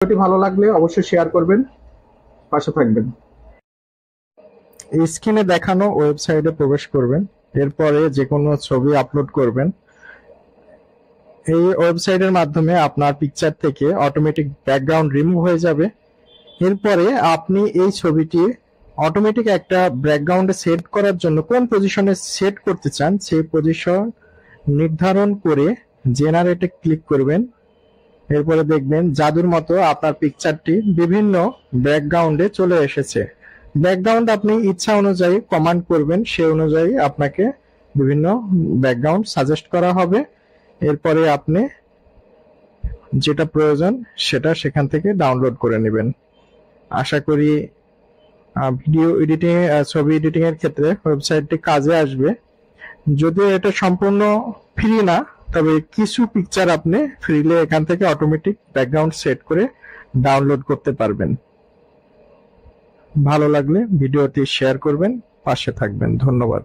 ভিডিওটি ভালো লাগলে অবশ্যই শেয়ার করবেন, পাশে থাকবেন। স্ক্রিনে দেখানো ওয়েবসাইটে প্রবেশ করবেন, এরপরে যে কোনো ছবি আপলোড করবেন। এই ওয়েবসাইটের মাধ্যমে আপনার পিকচার থেকে অটোমেটিক ব্যাকগ্রাউন্ড রিমুভ হয়ে যাবে। এরপরে আপনি এই ছবিটি অটোমেটিক একটা ব্যাকগ্রাউন্ডে সেট করার জন্য কোন পজিশনে সেট করতে চান সেই পজিশন নির্ধারণ করে জেনারেটে ক্লিক করবেন। এরপরে দেখবেন জাদুর মতো আপনার পিকচারটি বিভিন্ন ব্যাকগ্রাউন্ডে চলে এসেছে। ব্যাকগ্রাউন্ড আপনি ইচ্ছা অনুযায়ী কমান্ড করবেন, সে অনুযায়ী আপনাকে বিভিন্ন ব্যাকগ্রাউন্ড সাজেস্ট করা হবে। এরপরে আপনি যেটা প্রয়োজন সেটা সেখান থেকে ডাউনলোড করে নেবেন। আশা করি ভিডিও এডিটিং, ছবি এডিটিং এর ক্ষেত্রে ওয়েবসাইটটি কাজে আসবে। যদিও এটা সম্পূর্ণ ফ্রি না, তবে কিছু পিকচার আপনি ফ্রিলে এখান থেকে অটোমেটিক ব্যাকগ্রাউন্ড সেট করে ডাউনলোড করতে পারবেন। ভালো লাগলে ভিডিওটি শেয়ার করবেন, পাশে থাকবেন। ধন্যবাদ।